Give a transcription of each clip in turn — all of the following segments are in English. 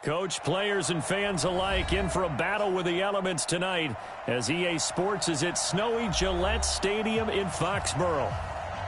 Coach, players, and fans alike in for a battle with the elements tonight as EA Sports is at snowy Gillette Stadium in Foxborough.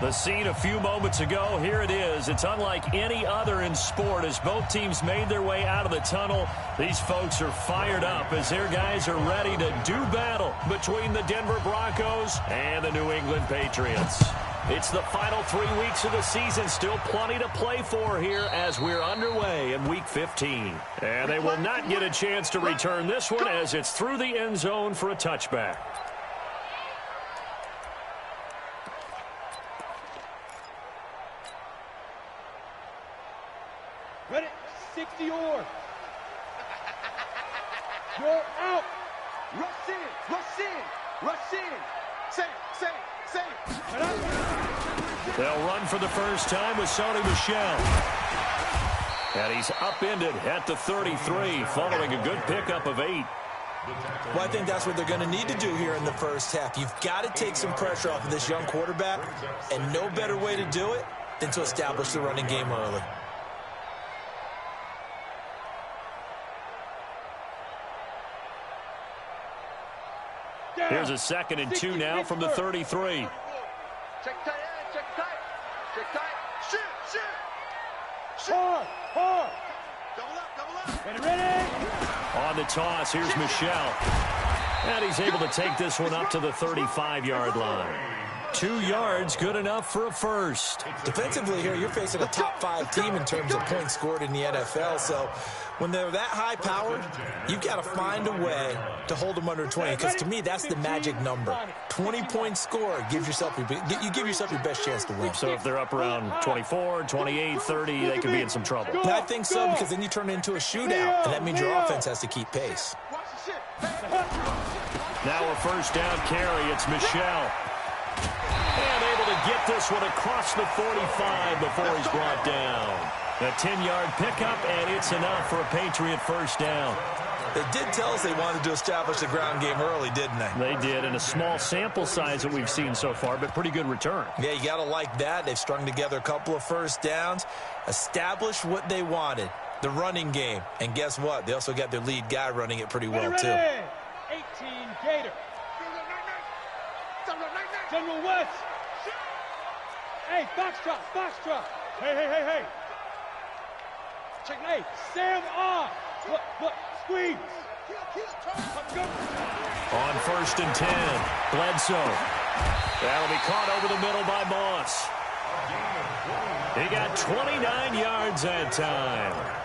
The scene a few moments ago, here it is. It's unlike any other in sport as both teams made their way out of the tunnel. These folks are fired up as their guys are ready to do battle between the Denver Broncos and the New England Patriots. It's the final 3 weeks of the season. Still plenty to play for here as we're underway in Week 15. And they will not get a chance to return this one as it's through the end zone for a touchback. Ready? 60 yours. You're out. Rush in. Rush in. Rush in. Safe. They'll run for the first time with Sony Michel. And he's upended at the 33 following a good pickup of 8. Well, I think that's what they're going to need to do here in the first half. You've got to take some pressure off of this young quarterback, and no better way to do it than to establish the running game early. Here's a 2nd and 2 now from the 33. Check tight, check tight. Check tight. Shoot. Hard. Double up. Ready. On the toss, here's Michel. And he's able to take this one up to the 35-yard line. 2 yards, good enough for a first. Defensively here, you're facing a top 5 team in terms of points scored in the NFL. So when they're that high-powered, you've got to find a way to hold them under 20. Because to me, that's the magic number. 20 points scored gives yourself you give yourself your best chance to win. So if they're up around 24, 28, 30, they could be in some trouble. And I think so, because then you turn it into a shootout, and that means your offense has to keep pace. Now a first down carry. It's Michel. And able to get this one across the 45 before he's brought down. A 10-yard pickup, and it's enough for a Patriot first down. They did tell us they wanted to establish the ground game early, didn't they? They did, in a small sample size that we've seen so far, but pretty good return. Yeah, you got to like that. They've strung together a couple of first downs, established what they wanted, the running game. And guess what? They also got their lead guy running it pretty well, too. 18 Gator. General West. Hey, Foxtrot. Hey. Check, hey, Sam on. Look, squeeze. On 1st and 10, Bledsoe. That'll be caught over the middle by Moss. He got 29 yards that time.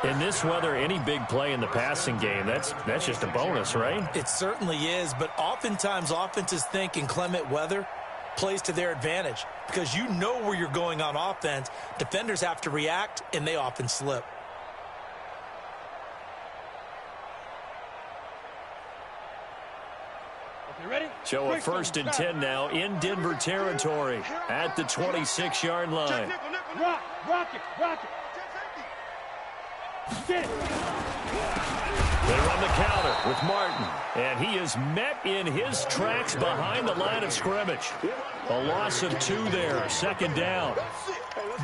In this weather, any big play in the passing game, that's just a bonus, right? It certainly is, but oftentimes offenses think in clement weather plays to their advantage because you know where you're going on offense. Defenders have to react, and they often slip. Ready? So a 1st and 10 now in Denver territory at the 26-yard line. Rock it. Get it. They run the counter with Martin, and he is met in his tracks behind the line of scrimmage. A loss of 2 there, 2nd down.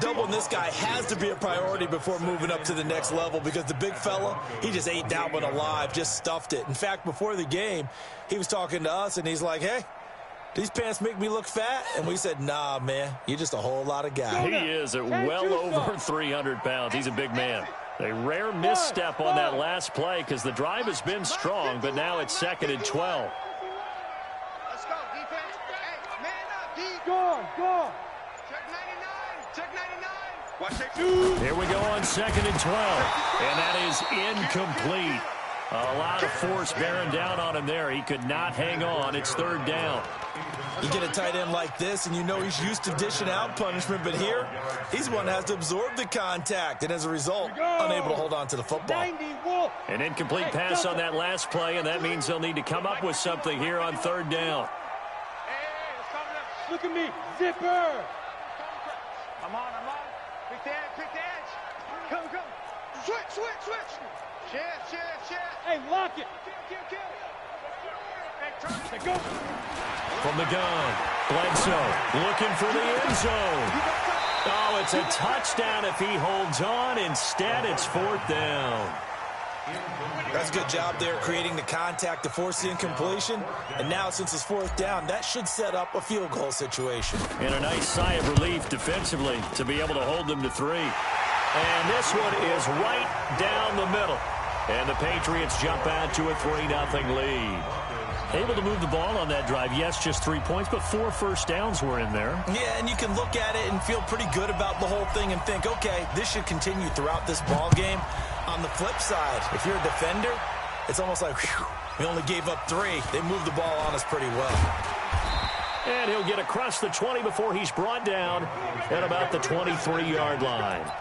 Doubling this guy has to be a priority before moving up to the next level because the big fella, he just ate that one alive, just stuffed it. In fact, before the game, he was talking to us, and he's like, hey, these pants make me look fat? And we said, nah, man, you're just a whole lot of guy. He is at well over 300 pounds. He's a big man. A rare misstep on that last play because the drive has been strong, but now it's 2nd and 12. Let's go, defense. Hey, man up, D. Go. Check 99. Watch it. Here we go on 2nd and 12, and that is incomplete. A lot of force bearing down on him there. He could not hang on. It's 3rd down. You get a tight end like this, and you know he's used to dishing out punishment, but here, he's one that has to absorb the contact, and as a result, unable to hold on to the football. An incomplete pass on that last play, and that means they'll need to come up with something here on 3rd down. Look at me, zipper. I'm on. Pick the edge. Come. Switch. Share. Hey, lock it. Kill. Hey, turn. Go. From the gun, Bledsoe looking for the end zone. Oh, it's a touchdown if he holds on. Instead, it's 4th down. That's a good job there creating the contact to force the incompletion. And now, since it's 4th down, that should set up a field goal situation. And a nice sigh of relief defensively to be able to hold them to 3. And this one is right down the middle. And the Patriots jump out to a 3-0 lead. Able to move the ball on that drive. Yes, just 3 points, but 4 first downs were in there. Yeah, and you can look at it and feel pretty good about the whole thing and think, okay, this should continue throughout this ball game. On the flip side, if you're a defender, it's almost like, whew, we only gave up 3. They moved the ball on us pretty well. And he'll get across the 20 before he's brought down at about the 23-yard line.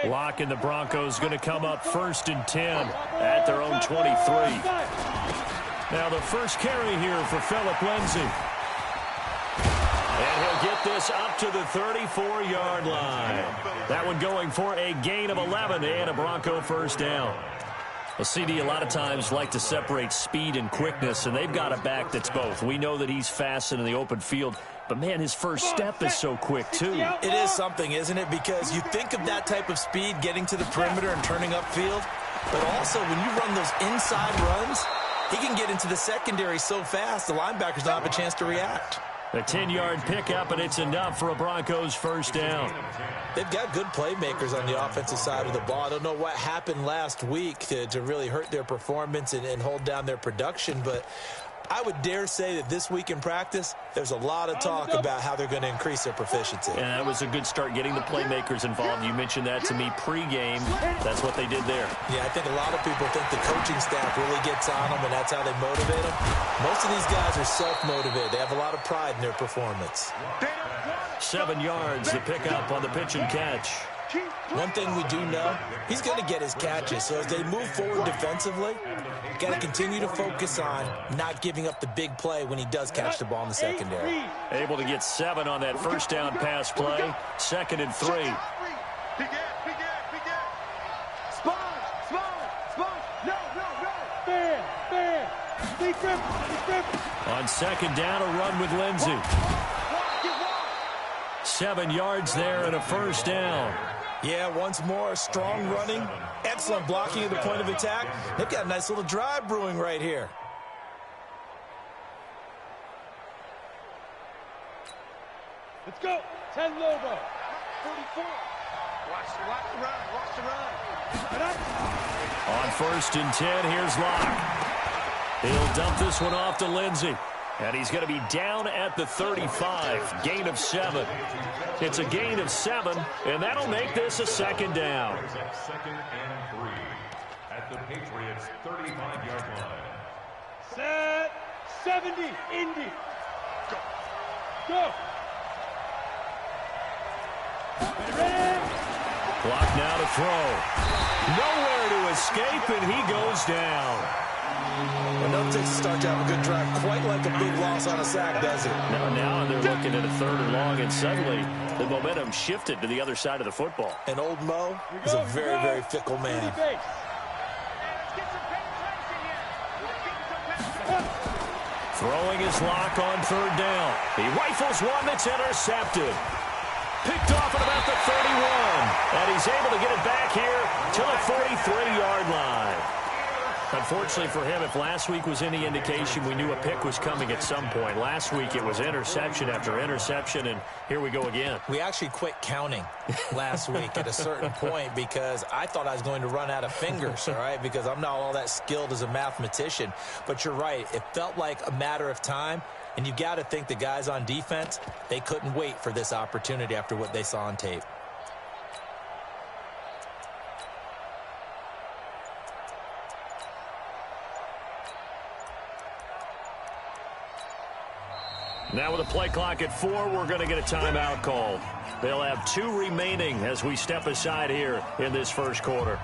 Lock and the Broncos going to come up 1st and 10 at their own 23. Now the first carry here for Phillip Lindsay. And he'll get this up to the 34-yard line. That one going for a gain of 11 and a Bronco first down. Well, CD, a lot of times like to separate speed and quickness, and they've got a back that's both. We know that he's fast in the open field, but, man, his first step is so quick, too. It is something, isn't it? Because you think of that type of speed getting to the perimeter and turning upfield, but also when you run those inside runs, he can get into the secondary so fast the linebackers don't have a chance to react. A 10-yard pickup, and it's enough for a Broncos first down. They've got good playmakers on the offensive side of the ball. I don't know what happened last week to really hurt their performance and hold down their production, but I would dare say that this week in practice, there's a lot of talk about how they're going to increase their proficiency. And that was a good start, getting the playmakers involved. You mentioned that to me pregame. That's what they did there. Yeah, I think a lot of people think the coaching staff really gets on them, and that's how they motivate them. Most of these guys are self-motivated. They have a lot of pride in their performance. 7 yards, the pickup on the pitch and catch. One thing we do know, he's going to get his catches. So as they move forward defensively, got to continue to focus on not giving up the big play when he does catch the ball in the secondary. Able to get 7 on that first down pass play. 2nd and 3. On 2nd down, a run with Lindsay. 7 yards there and a first down. Yeah, once more, strong running, excellent blocking at the point of attack. They've got a nice little drive brewing right here. Let's go. 10 logo. 44. Watch the run. Watch the run. On 1st and 10, here's Locke. He'll dump this one off to Lindsay. And he's going to be down at the 35. Gain of 7. It's a gain of 7, and that'll make this a 2nd down. 2nd and 3 at the Patriots' 35-yard line. Set. 70. Indy. Go. Ready. Clock now to throw. Nowhere to escape, and he goes down. Well, no takes to start to have a good drive, quite like a big loss on a sack, does it? Now they're looking at a 3rd and long, and suddenly the momentum shifted to the other side of the football. And old Mo is a very, very fickle man. Throwing his Lock on 3rd down. He rifles one that's intercepted. Picked off at about the 31. And he's able to get it back here to the 43-yard line. Unfortunately for him, if last week was any indication, we knew a pick was coming at some point. Last week it was interception after interception, and here we go again. We actually quit counting last week at a certain point because I thought I was going to run out of fingers, all right, because I'm not all that skilled as a mathematician. But you're right. It felt like a matter of time, and you got to think the guys on defense, they couldn't wait for this opportunity after what they saw on tape. Now with a play clock at 4, we're going to get a timeout called. They'll have 2 remaining as we step aside here in this first quarter.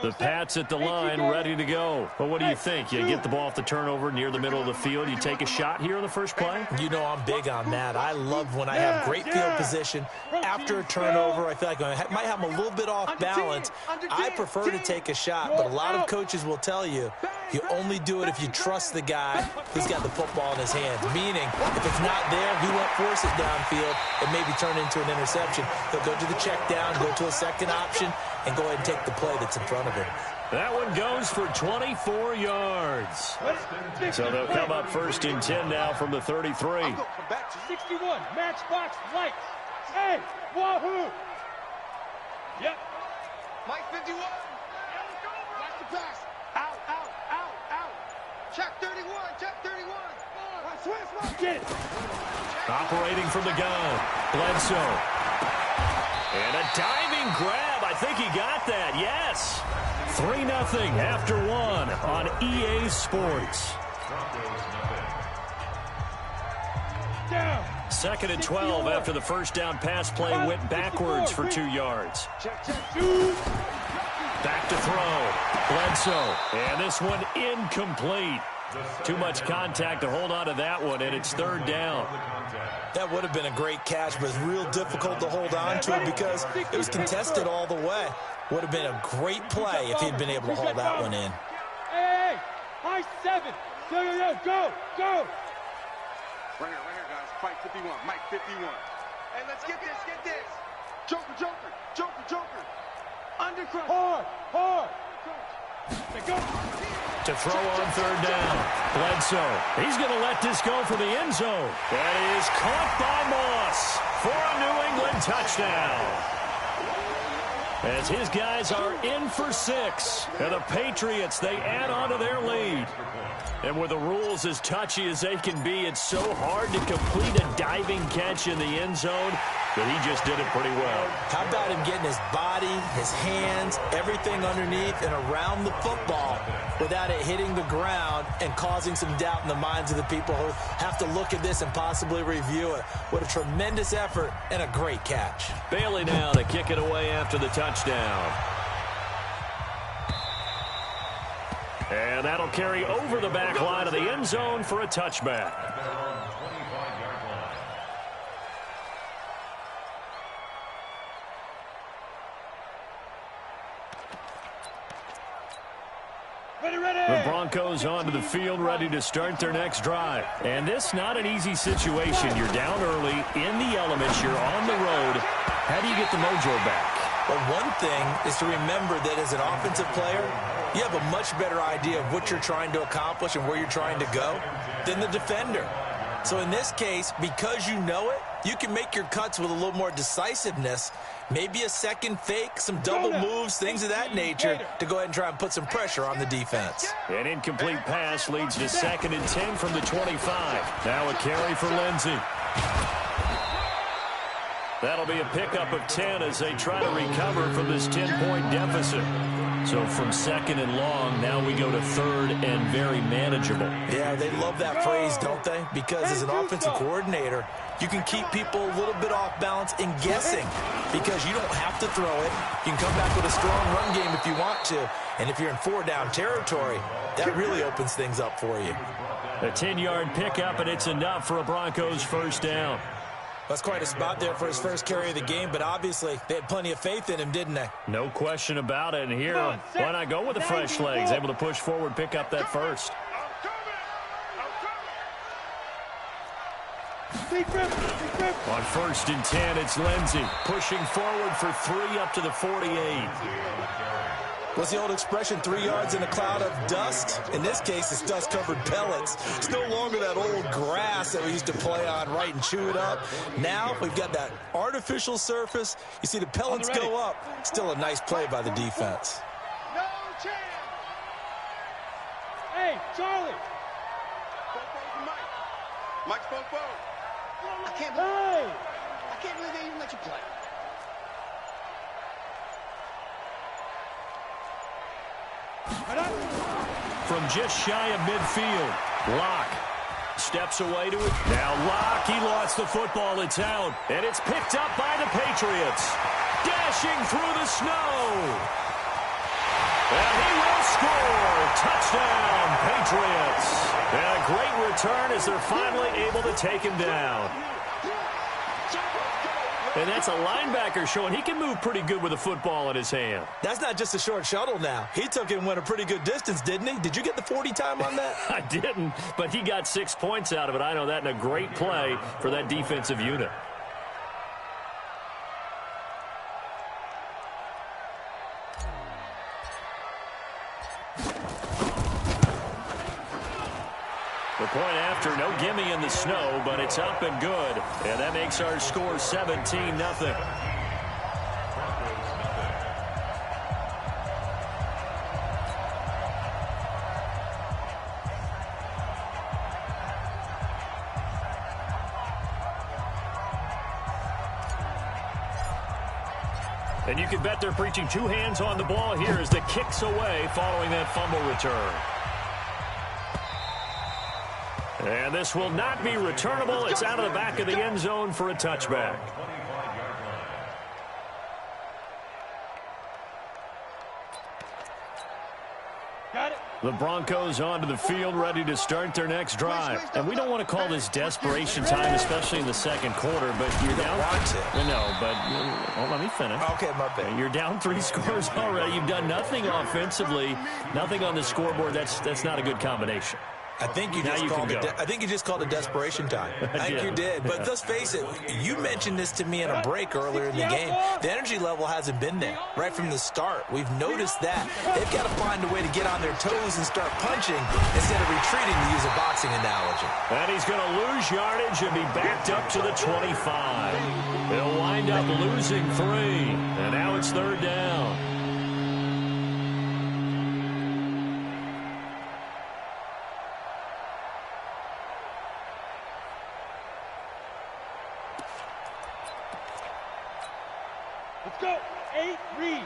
The Pats at the line, ready to go. Well, what do you think? You get the ball off the turnover near the middle of the field. You take a shot here in the first play? You know I'm big on that. I love when I have great field position after a turnover. I feel like I might have them a little bit off balance. I prefer to take a shot, but a lot of coaches will tell you, you only do it if you trust the guy who's got the football in his hands. Meaning, if it's not there, he won't force it downfield and maybe turn it into an interception. He'll go to the check down, go to a second option, and go ahead and take the play that's in front of him. That one goes for 24 yards. So they'll come up first and 10 now from the 33. 61, matchbox lights. Hey, wahoo! Yep. Mike 51. Watch the pass. Out. Check 31. Get it. Operating from the gun, Bledsoe. And a diving grab. I think he got that. Yes. 3-0 after one on EA Sports. Down. 2nd and 12 after the first down pass play went backwards for 2 yards. Check. Back to throw. Bledsoe. And this one incomplete. Too much contact to hold on to that one, and it's 3rd down. That would have been a great catch, but it's real difficult to hold on to it because it was contested all the way. Would have been a great play if he'd been able to hold that one in. Hey, high 7. Go. Right here, guys. Fight 51. Mike 51. Hey, let's get this. Joker. Undercross. Hard. Go. To throw on 3rd down. Bledsoe. He's going to let this go for the end zone. That is caught by Moss for a New England touchdown. As his guys are in for 6. And the Patriots, they add on to their lead. And with the rules as touchy as they can be, it's so hard to complete a diving catch in the end zone, but he just did it pretty well. How about him getting his body, his hands, everything underneath and around the football without it hitting the ground and causing some doubt in the minds of the people who have to look at this and possibly review it. What a tremendous effort and a great catch. Bailey now to kick it away after the touchdown. And that'll carry over the back line of the end zone for a touchback. The Broncos onto the field, ready to start their next drive. And this not an easy situation. You're down early, in the elements, you're on the road. How do you get the mojo back? Well, one thing is to remember that as an offensive player, you have a much better idea of what you're trying to accomplish and where you're trying to go than the defender. So in this case, because you know it, you can make your cuts with a little more decisiveness, maybe a second fake, some double moves, things of that nature, to go ahead and try and put some pressure on the defense. An incomplete pass leads to 2nd and 10 from the 25. Now a carry for Lindsey. That'll be a pickup of 10 as they try to recover from this 10-point deficit. So from 2nd and long, now we go to 3rd and very manageable. Yeah, they love that phrase, don't they? Because as an offensive coordinator, you can keep people a little bit off balance and guessing because you don't have to throw it. You can come back with a strong run game if you want to. And if you're in 4-down territory, that really opens things up for you. A 10-yard pickup, and it's enough for a Broncos first down. That's quite a spot there for his first carry of the game, but obviously they had plenty of faith in him, didn't they? No question about it. And here, why not go with the fresh legs? Able to push forward, pick up that first. On 1st and 10, it's Lindsey pushing forward for 3 up to the 48. What's the old expression, 3 yards in a cloud of dust? In this case, it's dust-covered pellets. It's no longer that old grass that we used to play on, right, and chew it up. Now we've got that artificial surface. You see the pellets go up. Still a nice play by the defense. No chance. Hey, Charlie. Mike's Fofo. I can't believe they even let you play. From just shy of midfield, Locke steps away to it. Now Locke, he lost the football. It's out, and it's picked up by the Patriots. Dashing through the snow. And he will score. Touchdown, Patriots. And a great return as they're finally able to take him down. And that's a linebacker showing he can move pretty good with a football in his hand. That's not just a short shuttle now. He took it and went a pretty good distance, didn't he? Did you get the 40 time on that? I didn't, but he got 6 points out of it. I know that, and a great play for that defensive unit. The point after, no gimme in the snow, but it's up and good. And that makes our score 17-0. And you can bet they're preaching two hands on the ball here as the kick's away following that fumble return. And this will not be returnable. It's out of the back of the end zone for a touchback. Got it. The Broncos onto the field, ready to start their next drive. And we don't want to call this desperation time, especially in the second quarter, but you're down. No, but let me finish. Okay, my bad. You're down 3 scores already. You've done nothing offensively, nothing on the scoreboard. That's not a good combination. I think you just called it desperation time. I think you did. But let's face it, you mentioned this to me in a break earlier in the game. The energy level hasn't been there right from the start. We've noticed that. They've got to find a way to get on their toes and start punching instead of retreating, to use a boxing analogy. And he's going to lose yardage and be backed up to the 25. He'll wind up losing 3. And now it's third down. Let's go. 8, read.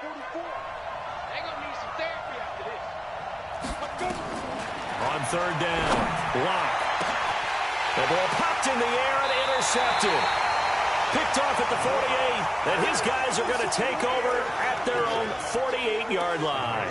44. They're going to need some therapy after this. Let's go. On third down, Lock. The ball popped in the air and intercepted. Picked off at the 48. And his guys are going to take over at their own 48-yard line.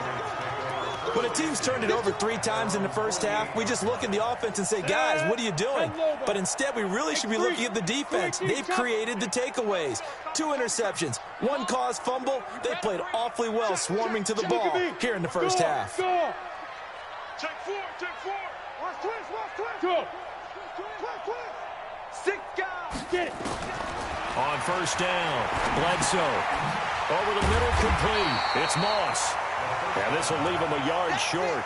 When a team's turned it over 3 times in the first half, we just look at the offense and say, guys, what are you doing? But instead, we really should be looking at the defense. They've created the takeaways. 2 interceptions, 1 caused fumble. They played awfully well swarming to the ball here in the first half. Go. Check 4, check 4. Watch twist. Go. Twist. 6 guys. Get it. On first down, Bledsoe. Over the middle, complete. It's Moss. And this will leave him a yard short.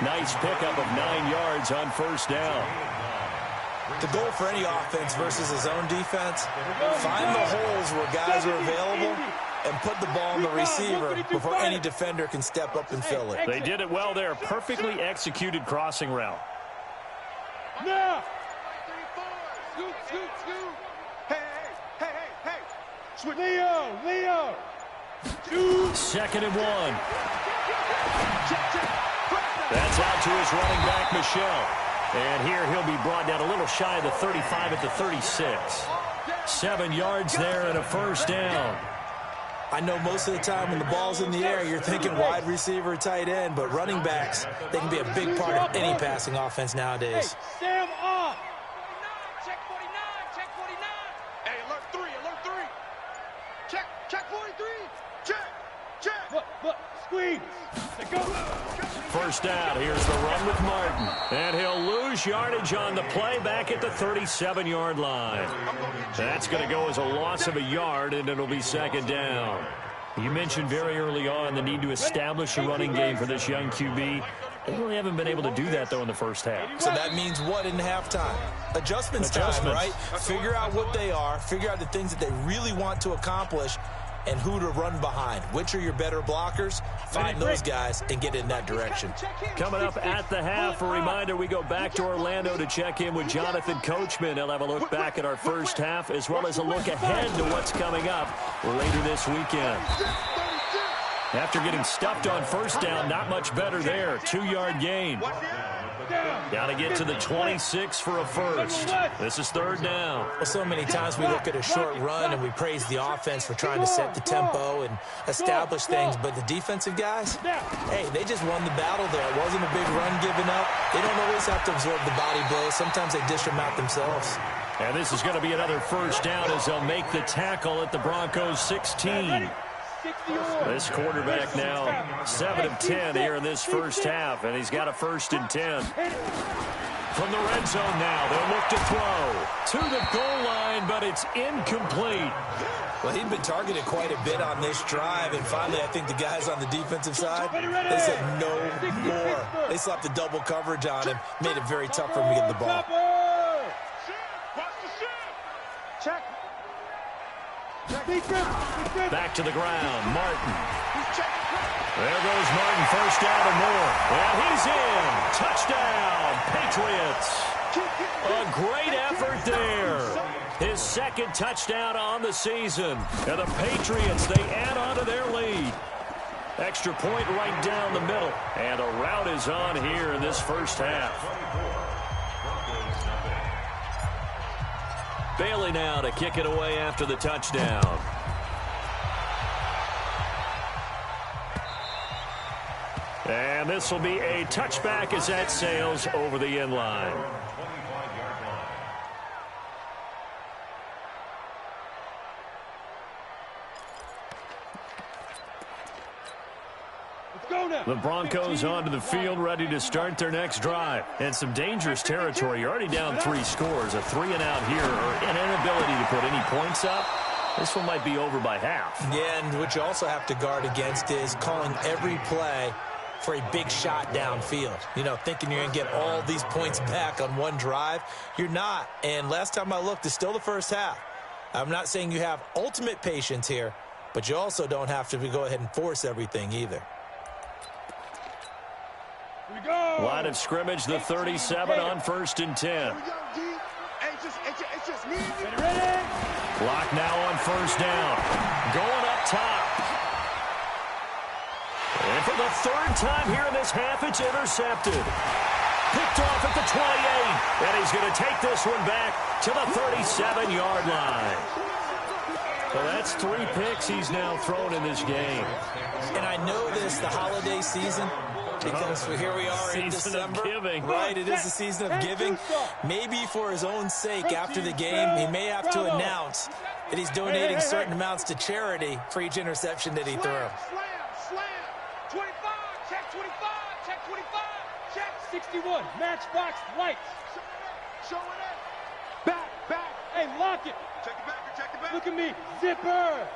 Nice pickup of 9 yards on first down. The goal for any offense versus a zone defense, find the holes where guys are available and put the ball on the receiver before any defender can step up and fill it. They did it well there. Perfectly executed crossing route. Now. Scoot. Hey. Switch. Leo. 2nd and 1. That's out to his running back, Michelle. And here he'll be brought down a little shy of the 35 at the 36. 7 yards there and a first down. I know most of the time when the ball's in the air, you're thinking wide receiver, tight end, but running backs, they can be a big part of any passing offense nowadays. Sam off. Check 49. Hey, alert 3. Check 43. Check. Look, squeeze. Go. First down. Here's the run with Martin. And he'll lose yardage on the play back at the 37-yard line. That's going to go as a loss of a yard, and it'll be 2nd down. You mentioned very early on the need to establish a running game for this young QB. They really haven't been able to do that, though, in the first half. So that means what in halftime? Adjustments time, right? Figure out what they are. Figure out the things that they really want to accomplish and who to run behind. Which are your better blockers? Find those guys and get in that direction. Coming up at the half, a reminder, we go back to Orlando to check in with Jonathan Coachman. He'll have a look back at our first half as well as a look ahead to what's coming up later this weekend. After getting stuffed on first down, not much better there. 2-yard gain. Got to get to the 26 for a first. This is third down. Well, so many times we look at a short run and we praise the offense for trying to set the tempo and establish things, but the defensive guys, hey, they just won the battle there. It wasn't a big run given up. They don't always have to absorb the body blows. Sometimes they dish them out themselves. And this is going to be another first down as they'll make the tackle at the Broncos 16. This quarterback now 7 of 10 here in this first half, and he's got a 1st and 10. From the red zone now, they'll look to throw to the goal line, but it's incomplete. Well, he'd been targeted quite a bit on this drive, and finally I think the guys on the defensive side, they said no more. They slapped the double coverage on him, made it very tough for him to get the ball. Check. Back to the ground, Martin. There goes Martin, first down and more. Well, he's in. Touchdown, Patriots. A great effort there. His 2nd touchdown on the season. And the Patriots, they add on to their lead. Extra point right down the middle. And a rout is on here in this first half. Bailey now to kick it away after the touchdown. And this will be a touchback as that sails over the end line. The Broncos onto the field, ready to start their next drive. And some dangerous territory. You're already down 3 scores. A 3-and-out here, or an inability to put any points up. This one might be over by half. Yeah, and what you also have to guard against is calling every play for a big shot downfield. You know, thinking you're going to get all these points back on one drive. You're not. And last time I looked, it's still the first half. I'm not saying you have ultimate patience here, but you also don't have to go ahead and force everything either. Line of scrimmage, the 37 on 1st and 10. Clock now on 1st down. Going up top. And for the 3rd time here in this half, it's intercepted. Picked off at the 28. And he's going to take this one back to the 37-yard line. Well, that's 3 picks he's now thrown in this game. And I know this, the holiday season, because here we are in December. Right, it is the season of giving. Maybe for his own sake after the game, he may have to announce that he's donating certain amounts to charity for each interception that he threw. Slam. 25, check 25, check 25, check 61, matchbox lights. Show it up. Back. Hey, lock it. Check the back. Look at me. Zipper.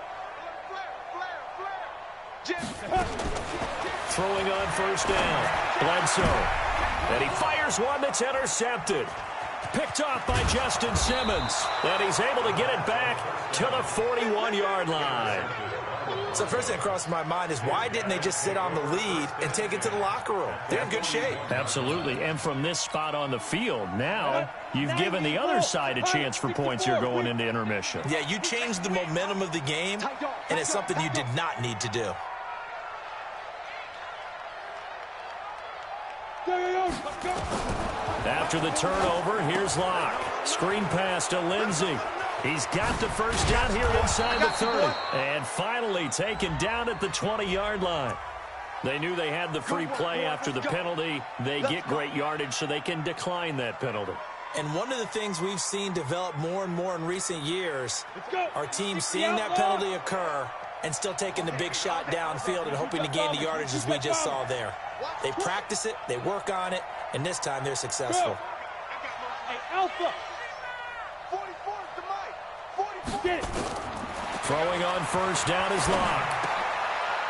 Throwing on 1st down. Bledsoe. And he fires one that's intercepted. Picked off by Justin Simmons. And he's able to get it back to the 41-yard line. So the first thing that crossed my mind is why didn't they just sit on the lead and take it to the locker room? They're in good shape. Absolutely. And from this spot on the field, now you've given the other side a chance for points here going into intermission. Yeah, you changed the momentum of the game, and it's something you did not need to do. After the turnover, here's Locke. Screen pass to Lindsey. He's got the first down here inside the 30. And finally taken down at the 20-yard line. They knew they had the free play after the penalty. They get great yardage so they can decline that penalty. And one of the things we've seen develop more and more in recent years, our team seeing that penalty occur and still taking the big shot downfield and hoping to gain the yardage as we just saw there. They practice it, they work on it, and this time they're successful. Hey, Alpha. 44 to Mike. 44. Get it. Throwing on first down is Locke.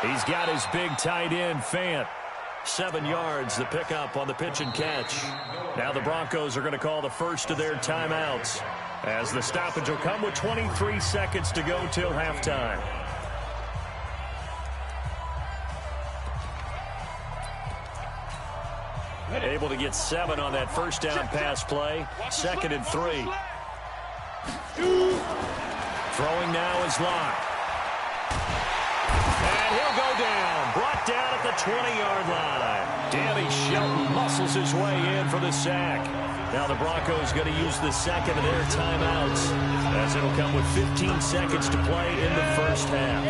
He's got his big tight end, Fant. 7 yards, the pickup on the pitch and catch. Now the Broncos are going to call the first of their timeouts, as the stoppage will come with 23 seconds to go till halftime. Able to get 7 on that first down pass play. 2nd and 3. Throwing now is Locke. And he'll go down. Brought down at the 20-yard line. Danny Shelton muscles his way in for the sack. Now the Broncos going to use the second of their timeouts, as it'll come with 15 seconds to play in the first half.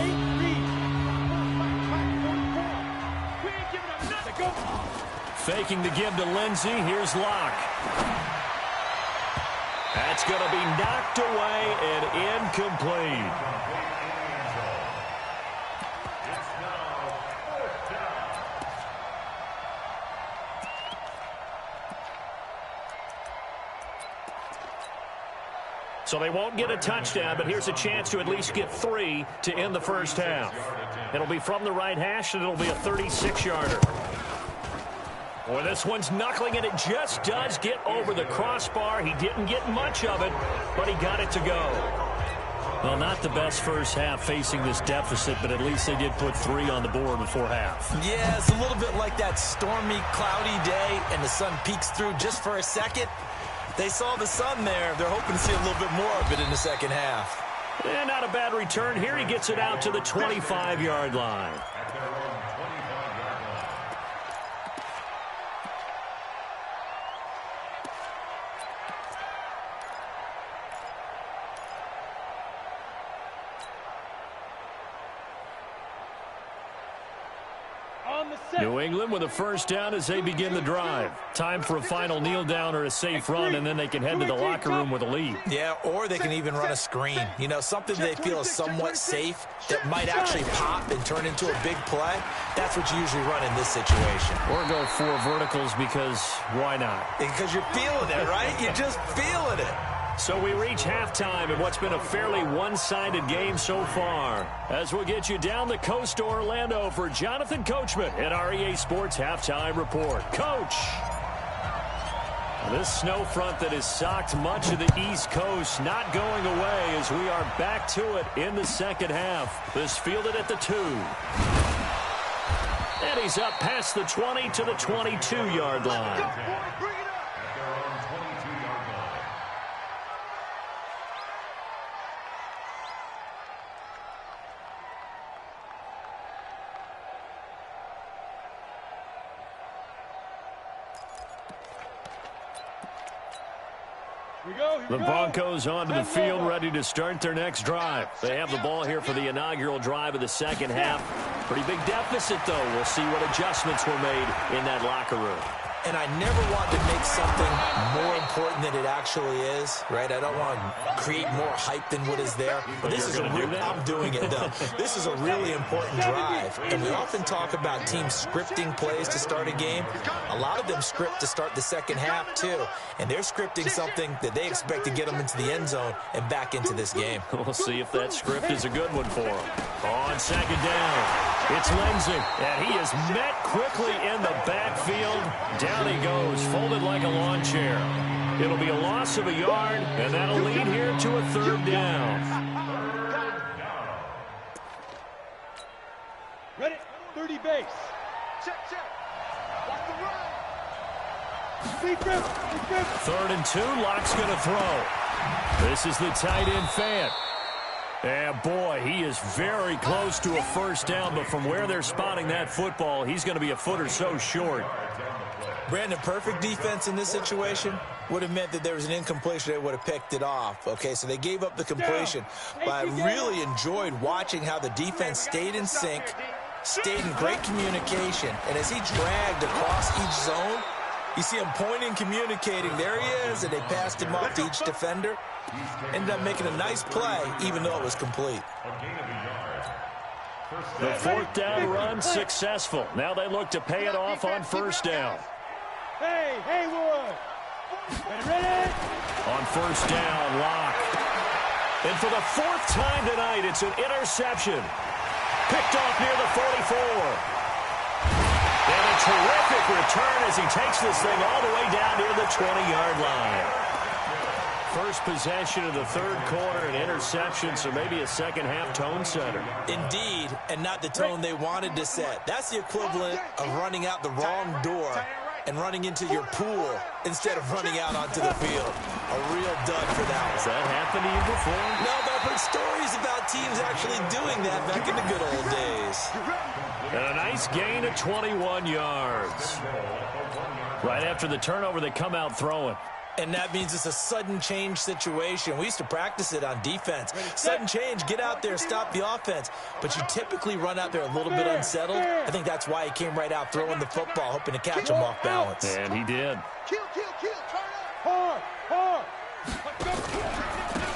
Faking the give to Lindsey. Here's Locke. That's going to be knocked away and incomplete. So they won't get a touchdown, but here's a chance to at least get 3 to end the first half. It'll be from the right hash, and it'll be a 36-yarder. Boy, this one's knuckling, and it just does get over the crossbar. He didn't get much of it, but he got it to go. Well, not the best first half facing this deficit, but at least they did put 3 on the board before half. Yeah, it's a little bit like that stormy, cloudy day, and the sun peeks through just for a second. They saw the sun there. They're hoping to see a little bit more of it in the second half. And not a bad return here. He gets it out to the 25-yard line. New England with a first down as they begin the drive. Time for a final kneel down or a safe run, and then they can head to the locker room with a lead. Yeah, or they can even run a screen. You know, something they feel is somewhat safe that might actually pop and turn into a big play. That's what you usually run in this situation. Or go 4 verticals because why not? Because you're feeling it, right? You're just feeling it. So we reach halftime in what's been a fairly one-sided game so far. As we'll get you down the coast to Orlando for Jonathan Coachman at our EA Sports Halftime Report. Coach! This snow front that has socked much of the East Coast not going away as we are back to it in the second half. This fielded at the 2. And he's up past the 20 to the 22-yard line. The Broncos onto the field, ready to start their next drive. They have the ball here for the inaugural drive of the second half. Pretty big deficit, though. We'll see what adjustments were made in that locker room. And I never want to make something more important than it actually is, right? I don't want to create more hype than what is there. But this is I'm doing it, though. This is a really important drive. And we often talk about teams scripting plays to start a game. A lot of them script to start the second half, too. And they're scripting something that they expect to get them into the end zone and back into this game. We'll see if that script is a good one for them. On second down, it's Lindsey. And he is met quickly in the backfield. Down he goes, folded like a lawn chair. It'll be a loss of a yard, and that'll lead here to a third down. Ready, 30 base. Check. Watch the run. 3rd and 2, Locke's going to throw. This is the tight end Fant. And boy, he is very close to a first down, but from where they're spotting that football, he's going to be a foot or so short. Brandon, perfect defense in this situation would have meant that there was an incompletion. They would have picked it off. Okay, so they gave up the completion. But I really enjoyed watching how the defense stayed in sync, stayed in great communication. And as he dragged across each zone, you see him pointing, communicating. There he is, and they passed him off to each defender. Ended up making a nice play, even though it was complete. The 4th down run successful. Now they look to pay it off on first down. Hey, Haywood. Ready? On first down, Locke. And for the 4th time tonight, it's an interception. Picked off near the 44. And a terrific return as he takes this thing all the way down near the 20-yard line. First possession of the 3rd quarter, an interception, so maybe a second-half tone setter. Indeed, and not the tone they wanted to set. That's the equivalent of running out the wrong door and running into your pool instead of running out onto the field. A real dud for that one. Has that happened to you before? No, but heard stories about teams actually doing that back in the good old days. And a nice gain of 21 yards. Right after the turnover, they come out throwing. And that means it's a sudden change situation. We used to practice it on defense. Sudden change, get out there, stop the offense. But you typically run out there a little bit unsettled. I think that's why he came right out throwing the football, hoping to catch him off balance. And he did. Kill, turn up. Hard.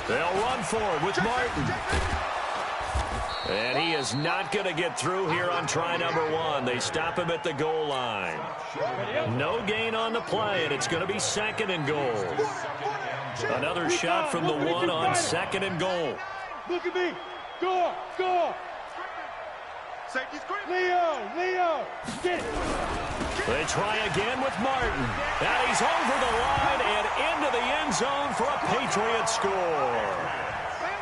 They'll run for it with Martin. And he is not going to get through here on try number 1. They stop him at the goal line. No gain on the play, and it's going to be 2nd and goal. Another shot from the 1 on 2nd and goal. Look at me. Go. Safety screen. Leo. Get it. They try again with Martin. And he's over the line and into the end zone for a Patriots score.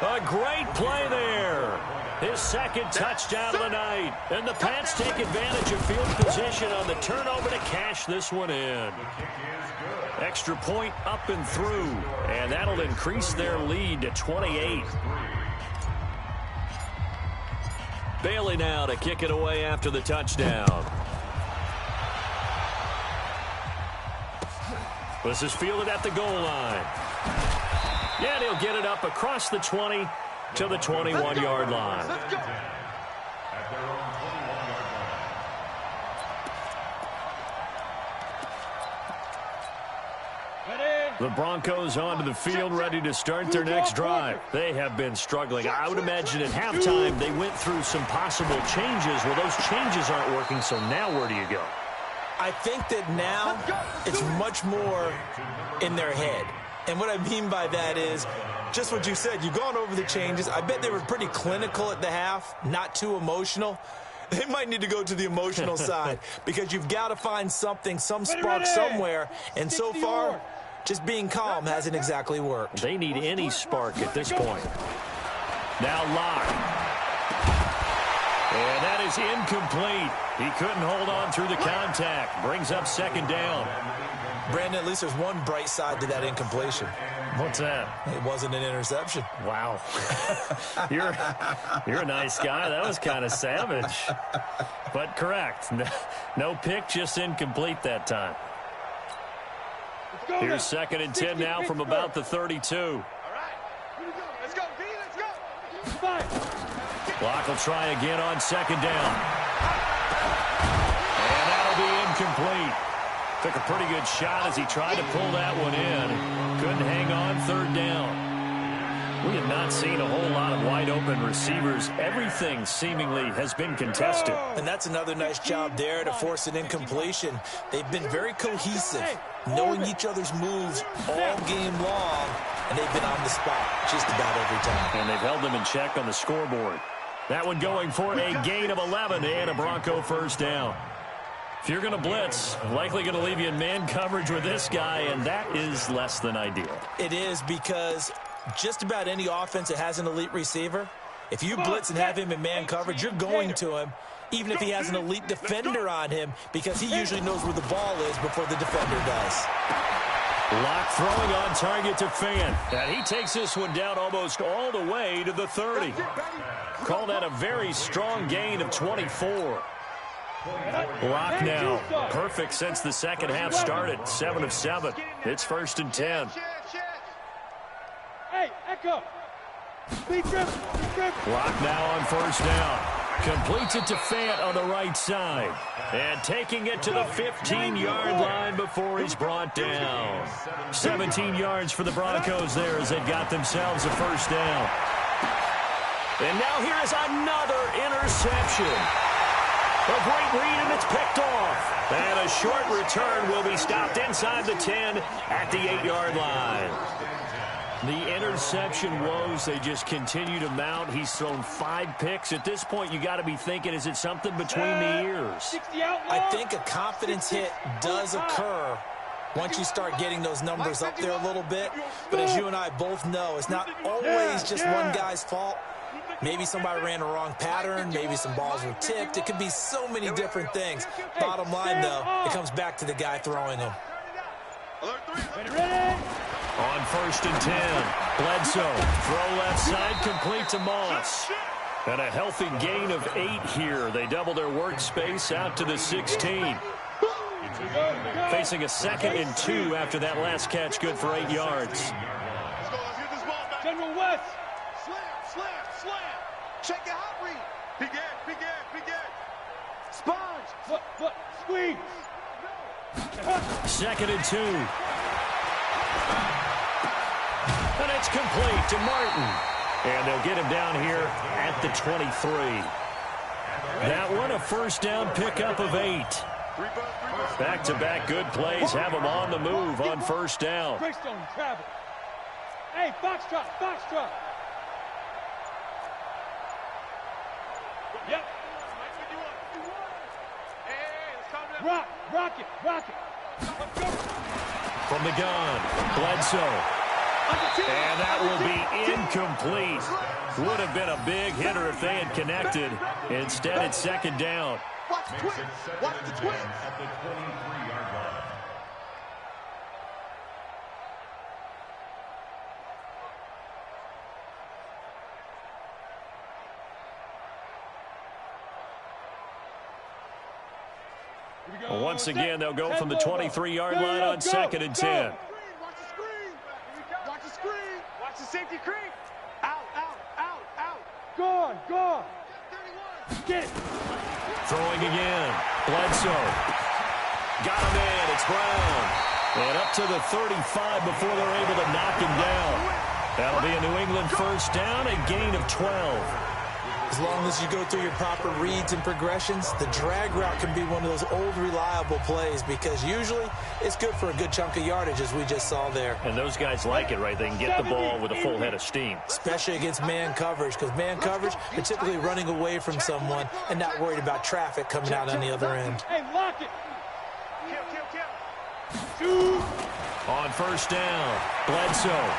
A great play there. His 2nd touchdown of the night. And the Pats take advantage of field position on the turnover to cash this one in. Extra point up and through. And that'll increase their lead to 28. Bailey now to kick it away after the touchdown. This is fielded at the goal line. Yeah, he'll get it up across the 20 to the 21-yard line. Let's go. The Broncos onto the field, ready to start their next drive. They have been struggling. I would imagine at halftime they went through some possible changes. Well, those changes aren't working, so now where do you go? I think that now it's much more in their head. And what I mean by that is just what you said. You've gone over the changes. I bet they were pretty clinical at the half, not too emotional. They might need to go to the emotional side because you've got to find something, some spark somewhere. And so far, just being calm hasn't exactly worked. They need any spark at this point. Now Locke. And that is incomplete. He couldn't hold on through the contact. Brings up 2nd down. Brandon, at least there's one bright side to that incompletion. What's that? It wasn't an interception. Wow. You're a nice guy. That was kind of savage. But correct. No pick, just incomplete that time. Here's 2nd and 10 now from about the 32. All right. Let's go, B. Let's go. Locke will try again on 2nd down. And that'll be incomplete. Took a pretty good shot as he tried to pull that one in. Couldn't hang on 3rd down. We have not seen a whole lot of wide-open receivers. Everything seemingly has been contested. And that's another nice job there to force an incompletion. They've been very cohesive, knowing each other's moves all game long, and they've been on the spot just about every time. And they've held them in check on the scoreboard. That one going for a gain of 11 and a Bronco 1st down. If you're going to blitz, likely going to leave you in man coverage with this guy, and that is less than ideal. It is because just about any offense that has an elite receiver, if you blitz and have him in man coverage, you're going to him, even if he has an elite defender on him, because he usually knows where the ball is before the defender does. Locke throwing on target to Fan. And he takes this one down almost all the way to the 30. Call that a very strong gain of 24. Locke now perfect since the 2nd half started. 7 of 7. It's 1st and 10. Hey, Echo. Locke now on 1st down. Completes it to Fant on the right side. And taking it to the 15-yard line before he's brought down. 17 yards for the Broncos there as they've got themselves a 1st down. And now here is another interception. A great read, and it's picked off. And a short return will be stopped inside the 10 at the 8-yard line. The interception woes, they just continue to mount. He's thrown 5 picks. At this point, you got to be thinking, is it something between the ears? I think a confidence hit does occur once you start getting those numbers up there a little bit. But as you and I both know, it's not always just one guy's fault. Maybe somebody ran a wrong pattern. Maybe some balls were tipped. It could be so many different things. Bottom line, though, it comes back to the guy throwing them. Ready? On 1st and 10, Bledsoe. Throw left side, complete to Moss. And a healthy gain of 8 here. They double their workspace out to the 16. Facing a 2nd and 2 after that last catch, good for 8 yards. General West. Slam. Check your hot read. Begin. Sponge. Foot. Squeeze. 2nd and 2. And it's complete to Martin. And they'll get him down here at the 23. That one a first down pickup of 8. Back-to-back good plays have them on the move on first down. Greystone travel. Hey, Foxtrot. Yep. Rock it. Let's go. From the gun, Bledsoe. And that will be incomplete. Would have been a big hitter if they had connected. Instead, it's 2nd down. Watch the twins. At the 23-yard line. Once again, they'll go from the 23-yard line on 2nd and 10. Watch the screen. Watch the safety creep. Out. Gone. Get it. Throwing again. Bledsoe. Got him in. It's Brown. And up to the 35 before they're able to knock him down. That'll be a New England first down, a gain of 12. As long as you go through your proper reads and progressions, the drag route can be one of those old reliable plays because usually it's good for a good chunk of yardage, as we just saw there. And those guys like it, right? They can get the ball with a full head of steam. Especially against man coverage, because man coverage, they're typically running away from someone and not worried about traffic coming out on the other end. Hey, lock it. Kill. Shoot. On first down, Bledsoe.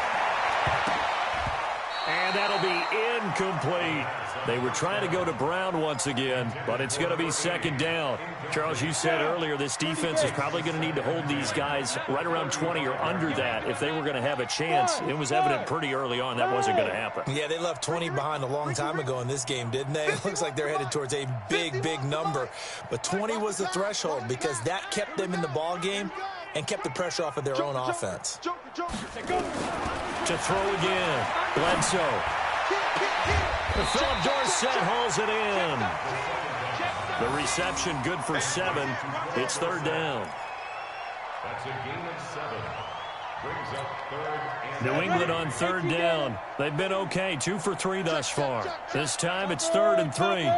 And that'll be incomplete. They were trying to go to Brown once again, but it's going to be 2nd down. Charles, you said earlier this defense is probably going to need to hold these guys right around 20 or under that if they were going to have a chance. It was evident pretty early on that wasn't going to happen. Yeah, they left 20 behind a long time ago in this game, didn't they? It looks like they're headed towards a big number. But 20 was the threshold because that kept them in the ball game and kept the pressure off of their own offense. To throw again, Bledsoe. Philip Dorsett hauls it in. The reception good for 7. It's 3rd down. That's a gain of 7. Brings up 3rd and New England on 3rd down. They've been okay, 2 for 3 thus far. This time it's 3rd and 3.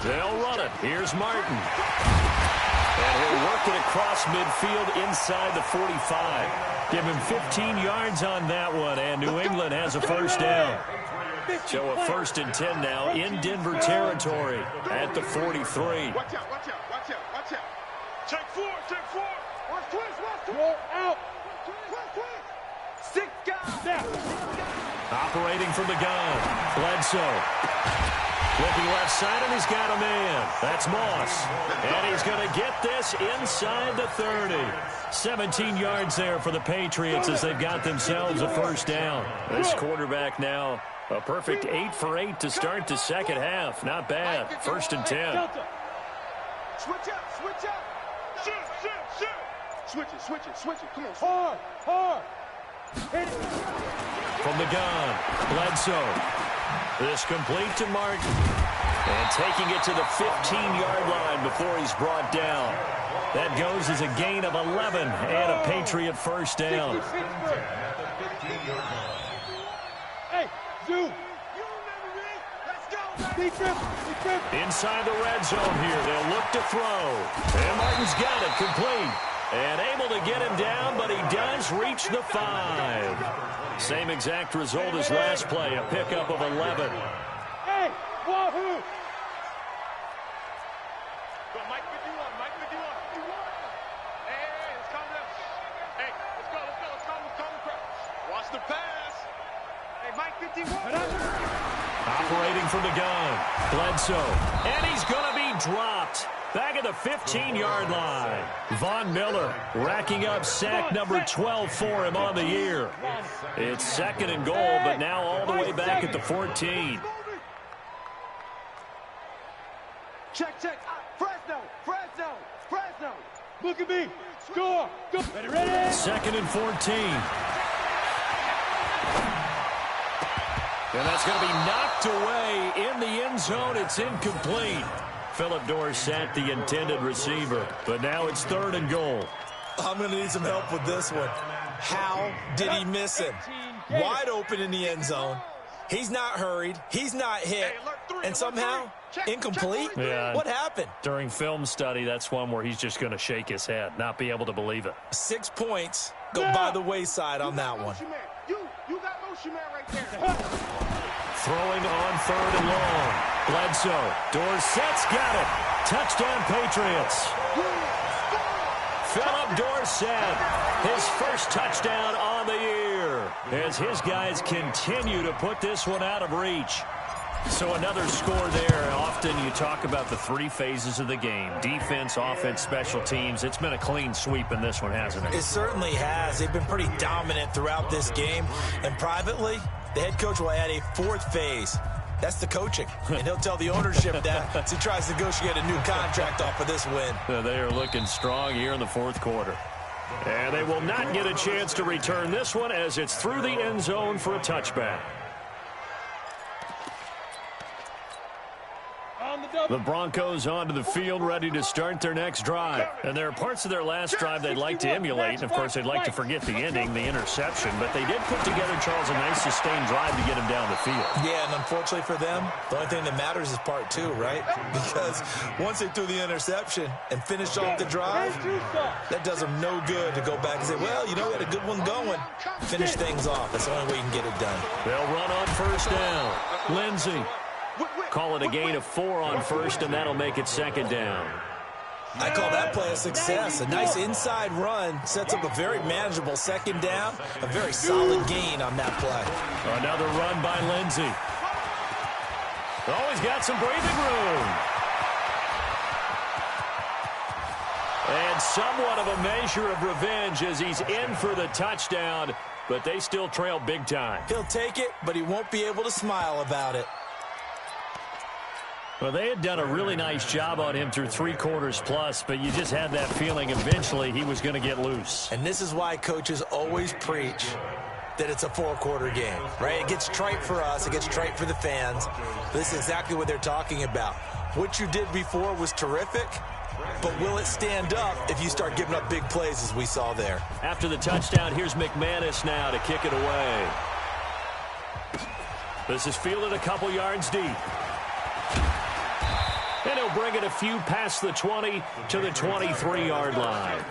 They'll run it. Here's Martin. And he'll work it across midfield inside the 45. Give him 15 yards on that one, and New England has a first down. So a 1st and 10 now in Denver territory at the 43. Watch out. Check 4. Watch twist. Out. Six guys. Operating from the gun, Bledsoe. Looking left side, and he's got a man. That's Moss. And he's going to get this inside the 30. 17 yards there for the Patriots as they've got themselves a first down. This quarterback now, a perfect 8 for 8 to start the second half. Not bad. 1st and 10. Switch up. Shoot. Switch it. Come on. Hard. Hit it. From the gun, Bledsoe. This complete to Martin. And taking it to the 15-yard line before he's brought down. That goes as a gain of 11 and a Patriot first down. Hey, Zoo. Inside the red zone here. They'll look to throw. And Martin's got it complete. And able to get him down, but he does reach the 5. Same exact result as last play, a pickup of 11. Hey, wahoo! Mike 51. Hey, let's calm down. Hey, let's go. Watch the pass. Hey, Mike 51. Operating from the gun, Bledsoe. And he's going to be dropped. Back at the 15-yard line. Von Miller racking up sack number 12 for him on the year. It's 2nd and goal, but now all the way back at the 14. Check, check. Fresno, Fresno, Fresno. Look at me. Score. Go. Ready, ready. 2nd and 14. And that's going to be knocked away in the end zone. It's incomplete. Philip Dorsett, the intended receiver. But now it's 3rd and goal. I'm going to need some help with this one. How did he miss him? Wide open in the end zone. He's not hurried. He's not hit. And somehow, incomplete? Yeah. What happened? During film study, that's one where he's just going to shake his head, not be able to believe it. 6 points go by the wayside on that one. You got motion man right there. Throwing on 3rd and long. Bledsoe. Dorsett's got it. Touchdown, Patriots. Philip Dorsett, his first touchdown on the year, as his guys continue to put this one out of reach. So another score there. Often you talk about the 3 phases of the game: defense, offense, special teams. It's been a clean sweep in this one, hasn't it? It certainly has. They've been pretty dominant throughout this game. And privately, the head coach will add a 4th phase. That's the coaching. And he'll tell the ownership that as he tries to negotiate a new contract off of this win. They are looking strong here in the 4th quarter. And they will not get a chance to return this one as it's through the end zone for a touchback. The Broncos onto the field, ready to start their next drive. And there are parts of their last drive they'd like to emulate. And, of course, they'd like to forget the ending, the interception. But they did put together, Charles, a nice sustained drive to get him down the field. Yeah, and unfortunately for them, the only thing that matters is part 2, right? Because once they threw the interception and finished off the drive, that does them no good to go back and say, well, you know, we had a good one going. Finish things off. That's the only way you can get it done. They'll run on 1st down. Lindsey. Call it a gain of 4 on 1st, and that'll make it 2nd down. I call that play a success. A nice inside run sets up a very manageable 2nd down. A very solid gain on that play. Another run by Lindsey. Oh, he's got some breathing room. And somewhat of a measure of revenge as he's in for the touchdown, but they still trail big time. He'll take it, but he won't be able to smile about it. Well, they had done a really nice job on him through 3 quarters plus, but you just had that feeling eventually he was going to get loose. And this is why coaches always preach that it's a 4-quarter game, right? It gets trite for us. It gets trite for the fans. This is exactly what they're talking about. What you did before was terrific, but will it stand up if you start giving up big plays as we saw there? After the touchdown, here's McManus now to kick it away. This is fielded a couple yards deep. And he'll bring it a few past the 20 to the 23-yard line.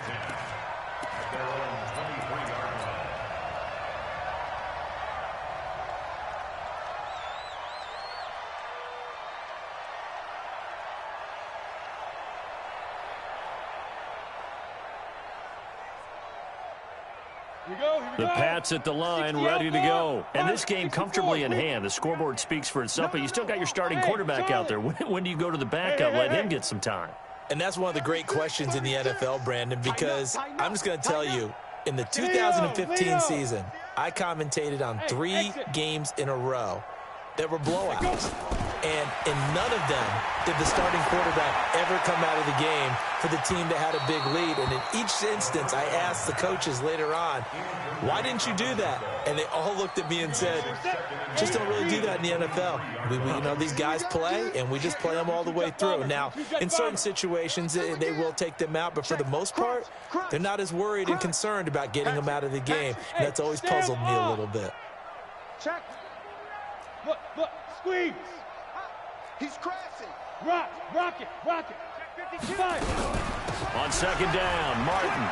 The Pats at the line, ready to go. And this game comfortably in hand. The scoreboard speaks for itself, but you still got your starting quarterback out there. When do you go to the backup? Let him get some time. And that's one of the great questions in the NFL, Brandon, because I'm just going to tell you, in the 2015 season, I commentated on 3 games in a row that were blowouts. And in none of them did the starting quarterback ever come out of the game for the team that had a big lead. And in each instance, I asked the coaches later on, why didn't you do that? And they all looked at me and said, just don't really do that in the NFL. We you know, these guys play, and we just play them all the way through. Now, in certain situations, they will take them out, but for the most part, they're not as worried and concerned about getting them out of the game. And that's always puzzled me a little bit. Check. Look, squeeze. He's crashing. Rock it. Check 55. On 2nd down, Martin.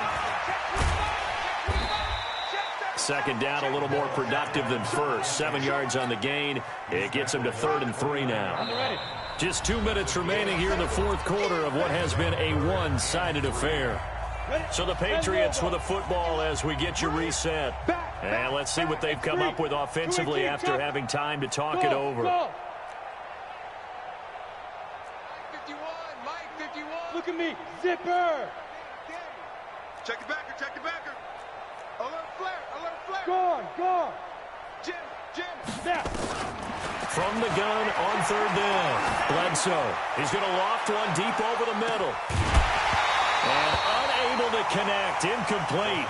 2nd down, a little more productive than first. 7 yards on the gain. It gets him to 3rd and 3 now. Just 2 minutes remaining here in the 4th quarter of what has been a one-sided affair. So the Patriots with a football as we get you reset. And let's see what they've come up with offensively after having time to talk it over. Mike 51, Look at me. Zipper. Check the backer, check the backer. Alert flare, alert flare. Gone. Jim. Now. From the gun on third down. Bledsoe. He's going to loft one deep over the middle. And unable to connect. Incomplete.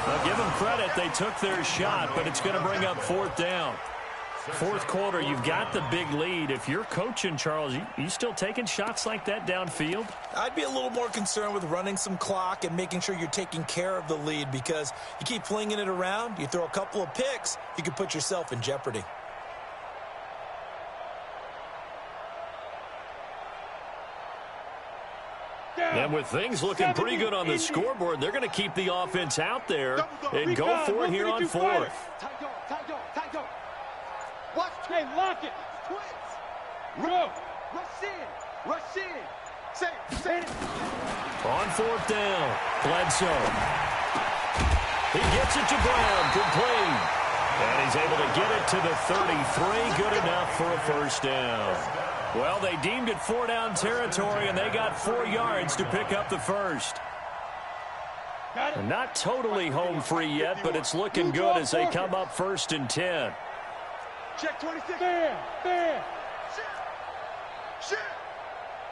Now give them credit. They took their shot, but it's going to bring up fourth down. Fourth quarter, you've got the big lead. If you're coaching, Charles, you still taking shots like that downfield? I'd be a little more concerned with running some clock and making sure you're taking care of the lead, because you keep flinging it around, you throw a couple of picks, you can put yourself in jeopardy. And with things looking pretty good on the scoreboard, they're going to keep the offense out there and go for it here on fourth. Watch. Hey, lock it. Twins. Go. Rush in. Say it. On fourth down, Bledsoe. He gets it to Brown, complete. And he's able to get it to the 33, good enough for a first down. Well, they deemed it 4-down territory, and they got 4 yards to pick up the first. Not totally home free yet, but it's looking good as they come up 1st and 10. Check 26. Bam. Shit.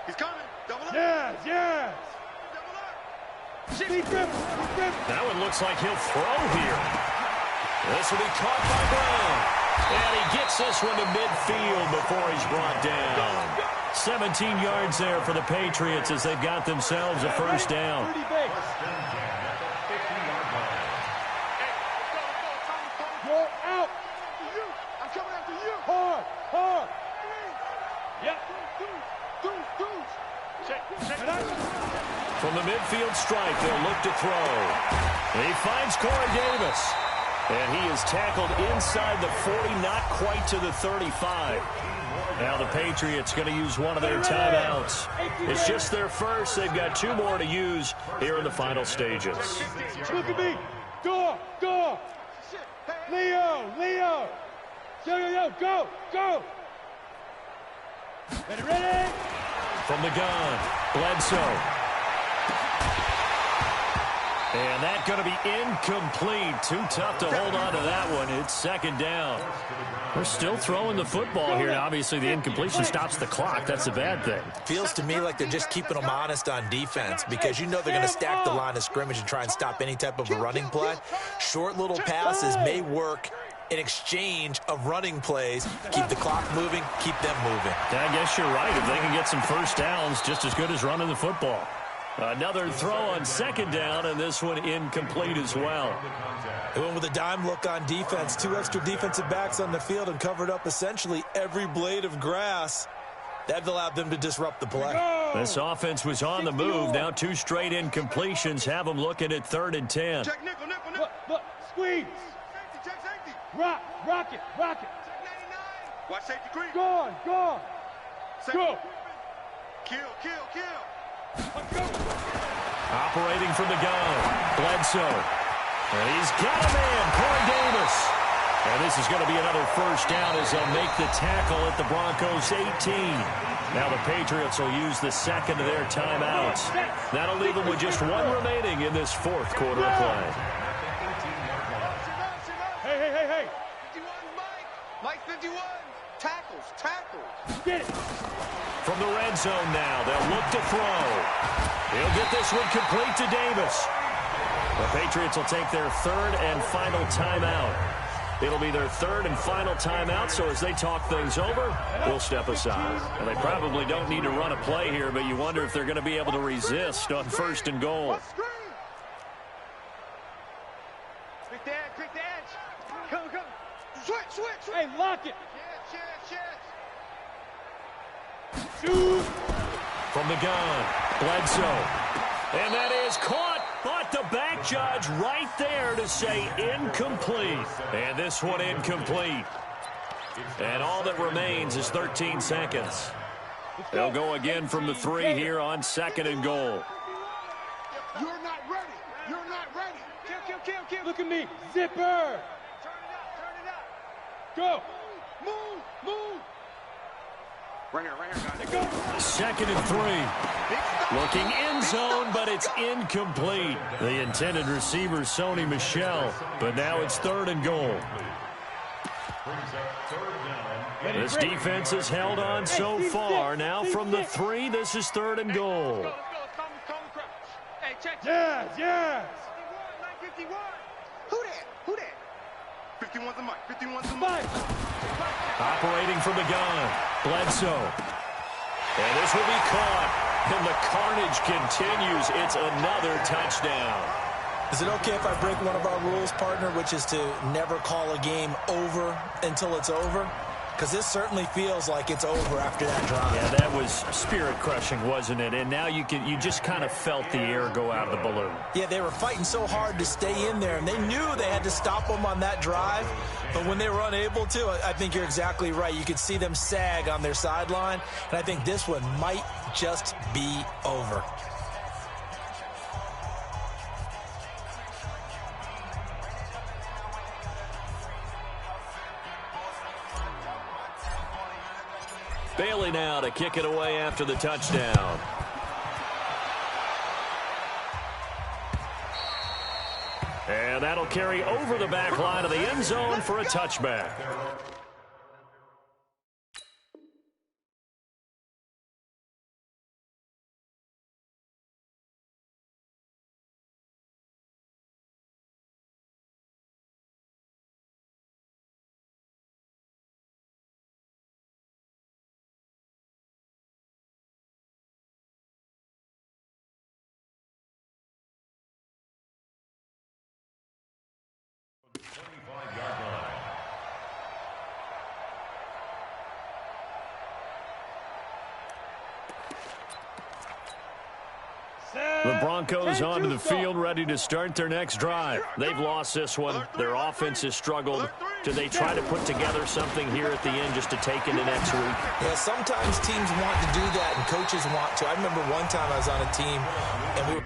He's coming. Double up. Yes. Double up. Deep grip. That one looks like he'll throw here. This will be caught by Brown. And he gets this one to midfield before he's brought down. 17 yards there for the Patriots as they've got themselves a first down. You're out. I'm coming after you. Hard. Yep. From the midfield stripe, they'll look to throw. And he finds Corey Davis. And he is tackled inside the 40, not quite to the 35. Now the Patriots going to use one of their timeouts. It's just their first. They've got 2 more to use here in the final stages. Look at me. Go. Leo. Yo, go. Ready? From the gun, Bledsoe. And that's going to be incomplete. Too tough to hold on to that one. It's second down. They're still throwing the football here. And obviously, the incompletion stops the clock. That's a bad thing. Feels to me like they're just keeping them honest on defense, because you know they're going to stack the line of scrimmage and try and stop any type of a running play. Short little passes may work in exchange of running plays. Keep the clock moving, keep them moving. I guess you're right. If they can get some first downs, just as good as running the football. Another throw on second down, and this one incomplete as well. They went with a dime look on defense. 2 extra defensive backs on the field and covered up essentially every blade of grass. That allowed them to disrupt the play. This offense was on the move. Now 2 straight incompletions have them looking at 3rd and 10. Check nickel. Look, squeeze. Check safety. Rock it. Check 99. Watch safety creep. Gone. Safety. Go. Kill. Operating from the gun, Bledsoe. And he's got a man, Corey Davis. And this is going to be another first down as they'll make the tackle at the Broncos' 18. Now the Patriots will use the second of their timeouts. That'll leave them with just 1 remaining in this 4th quarter of play. Hey. 51, Mike 51. Tackles. Get it. From the red zone now, they'll look to throw. He'll get this one complete to Davis. The Patriots will take their 3rd and final timeout. It'll be their 3rd and final timeout, so as they talk things over, we'll step aside. And they probably don't need to run a play here, but you wonder if they're going to be able to resist on 1st and goal. Quick the edge. Come. Switch. Hey, lock it. Yes. Shoot. From the gun, Bledsoe. And that is caught, but the back judge right there to say incomplete. And this one incomplete. And all that remains is 13 seconds. They'll go again from the 3 here on 2nd and goal. You're not ready. Kill. Look at me. Zipper. Turn it up. Go. Move. Right here, guys. Go. 2nd and 3. Big stop. Looking end zone, but it's incomplete. The intended receiver, Sony Michel, but now it's 3rd and goal. This defense has held on so far. Now from the 3, this is 3rd and goal. Yes, yes. 51. Who that? Who that? 51's a mic. 51's a mic. Operating from the gun, Bledsoe. And this will be caught. And the carnage continues. It's another touchdown. Is it okay if I break one of our rules, partner, which is to never call a game over until it's over? Because this certainly feels like it's over after that drive. Yeah, that was spirit-crushing, wasn't it? And now you just kind of felt the air go out of the balloon. Yeah, they were fighting so hard to stay in there, and they knew they had to stop them on that drive. But when they were unable to, I think you're exactly right. You could see them sag on their sideline, and I think this one might just be over. Bailey now to kick it away after the touchdown. And that'll carry over the back line of the end zone for a touchback. The Broncos onto the field, ready to start their next drive. They've lost this one. Their offense has struggled. Do they try to put together something here at the end just to take into next week? Yeah, sometimes teams want to do that and coaches want to. I remember one time I was on a team and we were